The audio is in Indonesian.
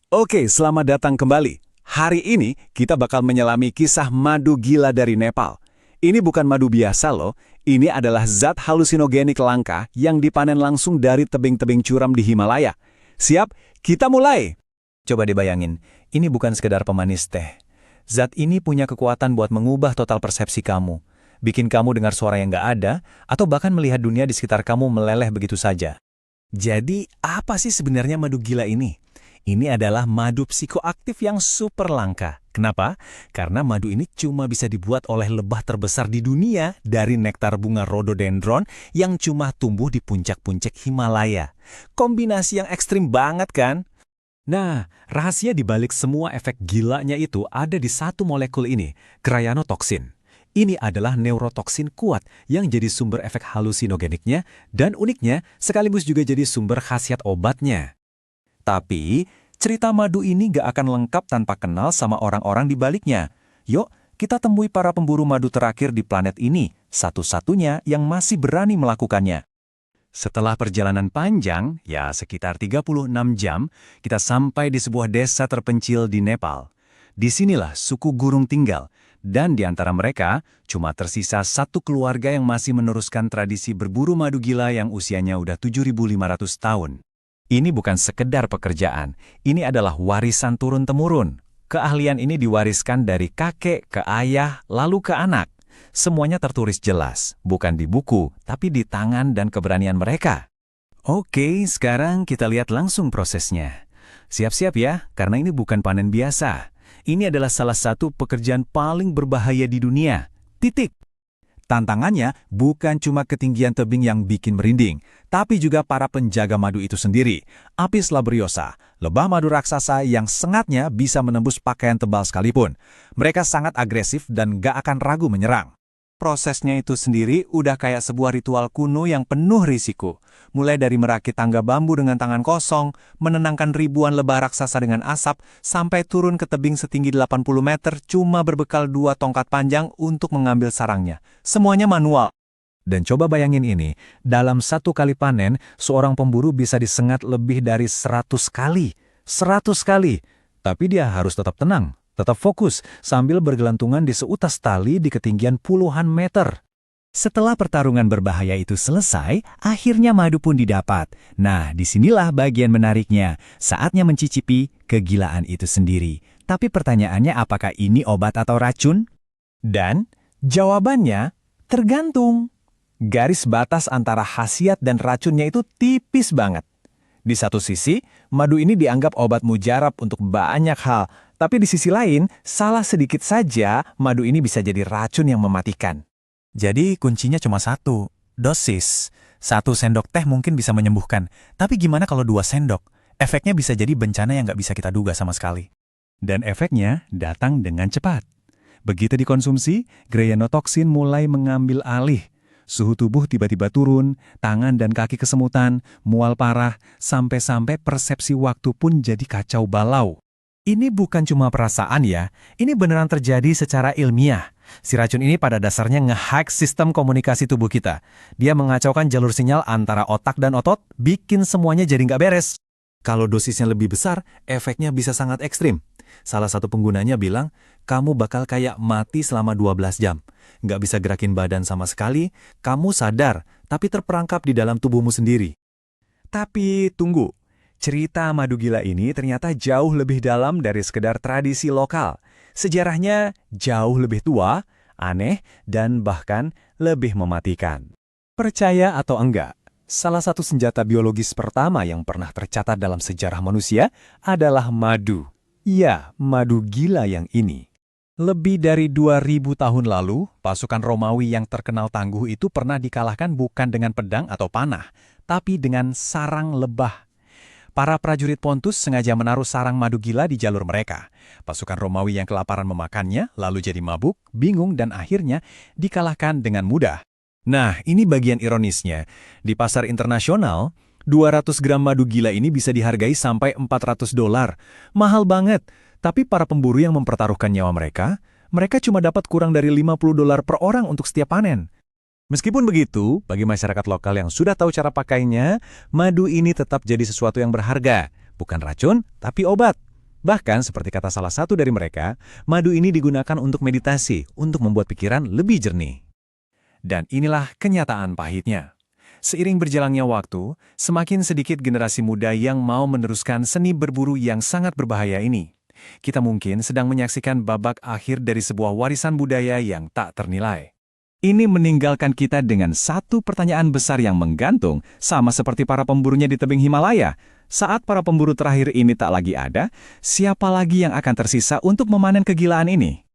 Oke, selamat datang kembali. Hari ini kita bakal menyelami kisah madu gila dari Nepal. Ini bukan madu biasa loh, ini adalah zat halusinogenik langka yang dipanen langsung dari tebing-tebing curam di Himalaya. Siap? Kita mulai! Coba dibayangin, ini bukan sekedar pemanis teh. Zat ini punya kekuatan buat mengubah total persepsi kamu. Bikin kamu dengar suara yang nggak ada, atau bahkan melihat dunia di sekitar kamu meleleh begitu saja. Jadi, apa sih sebenarnya madu gila ini? Ini adalah madu psikoaktif yang super langka. Kenapa? Karena madu ini cuma bisa dibuat oleh lebah terbesar di dunia dari nektar bunga rhododendron yang cuma tumbuh di puncak-puncak Himalaya. Kombinasi yang ekstrim banget kan? Nah, rahasia di balik semua efek gilanya itu ada di satu molekul ini, cyanotoksin. Ini adalah neurotoksin kuat yang jadi sumber efek halusinogeniknya dan uniknya sekaligus juga jadi sumber khasiat obatnya. Tapi, cerita madu ini gak akan lengkap tanpa kenal sama orang-orang di baliknya. Yuk, kita temui para pemburu madu terakhir di planet ini, satu-satunya yang masih berani melakukannya. Setelah perjalanan panjang, ya sekitar 36 jam, kita sampai di sebuah desa terpencil di Nepal. Disinilah suku Gurung tinggal, dan di antara mereka cuma tersisa satu keluarga yang masih meneruskan tradisi berburu madu gila yang usianya udah 7.500 tahun. Ini bukan sekedar pekerjaan, ini adalah warisan turun-temurun. Keahlian ini diwariskan dari kakek ke ayah, lalu ke anak. Semuanya tertulis jelas, bukan di buku, tapi di tangan dan keberanian mereka. Oke, sekarang kita lihat langsung prosesnya. Siap-siap ya, karena ini bukan panen biasa. Ini adalah salah satu pekerjaan paling berbahaya di dunia. Titik. Tantangannya bukan cuma ketinggian tebing yang bikin merinding, tapi juga para penjaga madu itu sendiri. Apis labriosa, lebah madu raksasa yang sengatnya bisa menembus pakaian tebal sekalipun. Mereka sangat agresif dan gak akan ragu menyerang. Prosesnya itu sendiri udah kayak sebuah ritual kuno yang penuh risiko. Mulai dari merakit tangga bambu dengan tangan kosong, menenangkan ribuan lebah raksasa dengan asap, sampai turun ke tebing setinggi 80 meter cuma berbekal 2 tongkat panjang untuk mengambil sarangnya. Semuanya manual. Dan coba bayangin ini, dalam satu kali panen, seorang pemburu bisa disengat lebih dari 100 kali. 100 kali. Tapi dia harus tetap tenang. Tetap fokus sambil bergelantungan di seutas tali di ketinggian puluhan meter. Setelah pertarungan berbahaya itu selesai, akhirnya madu pun didapat. Nah, disinilah bagian menariknya. Saatnya mencicipi kegilaan itu sendiri. Tapi pertanyaannya apakah ini obat atau racun? Dan jawabannya tergantung. Garis batas antara khasiat dan racunnya itu tipis banget. Di satu sisi, madu ini dianggap obat mujarab untuk banyak hal. Tapi di sisi lain, salah sedikit saja, madu ini bisa jadi racun yang mematikan. Jadi kuncinya cuma satu, dosis. 1 sendok teh mungkin bisa menyembuhkan. Tapi gimana kalau 2 sendok? Efeknya bisa jadi bencana yang nggak bisa kita duga sama sekali. Dan efeknya datang dengan cepat. Begitu dikonsumsi, cyanotoksin mulai mengambil alih. Suhu tubuh tiba-tiba turun, tangan dan kaki kesemutan, mual parah, sampai-sampai persepsi waktu pun jadi kacau balau. Ini bukan cuma perasaan ya, ini beneran terjadi secara ilmiah. Si racun ini pada dasarnya nge-hack sistem komunikasi tubuh kita. Dia mengacaukan jalur sinyal antara otak dan otot, bikin semuanya jadi nggak beres. Kalau dosisnya lebih besar, efeknya bisa sangat ekstrim. Salah satu penggunanya bilang, kamu bakal kayak mati selama 12 jam. Nggak bisa gerakin badan sama sekali, kamu sadar, tapi terperangkap di dalam tubuhmu sendiri. Tapi tunggu, cerita madu gila ini ternyata jauh lebih dalam dari sekedar tradisi lokal. Sejarahnya jauh lebih tua, aneh, dan bahkan lebih mematikan. Percaya atau enggak, salah satu senjata biologis pertama yang pernah tercatat dalam sejarah manusia adalah madu. Ya, madu gila yang ini. Lebih dari 2000 tahun lalu, pasukan Romawi yang terkenal tangguh itu pernah dikalahkan bukan dengan pedang atau panah, tapi dengan sarang lebah. Para prajurit Pontus sengaja menaruh sarang madu gila di jalur mereka. Pasukan Romawi yang kelaparan memakannya, lalu jadi mabuk, bingung, dan akhirnya dikalahkan dengan mudah. Nah, ini bagian ironisnya. Di pasar internasional, 200 gram madu gila ini bisa dihargai sampai $400. Mahal banget. Tapi para pemburu yang mempertaruhkan nyawa mereka cuma dapat kurang dari $50 per orang untuk setiap panen. Meskipun begitu, bagi masyarakat lokal yang sudah tahu cara pakainya, madu ini tetap jadi sesuatu yang berharga. Bukan racun, tapi obat. Bahkan, seperti kata salah satu dari mereka, madu ini digunakan untuk meditasi, untuk membuat pikiran lebih jernih. Dan inilah kenyataan pahitnya. Seiring berjalannya waktu, semakin sedikit generasi muda yang mau meneruskan seni berburu yang sangat berbahaya ini. Kita mungkin sedang menyaksikan babak akhir dari sebuah warisan budaya yang tak ternilai. Ini meninggalkan kita dengan satu pertanyaan besar yang menggantung, sama seperti para pemburunya di tebing Himalaya. Saat para pemburu terakhir ini tak lagi ada, siapa lagi yang akan tersisa untuk memanen kegilaan ini?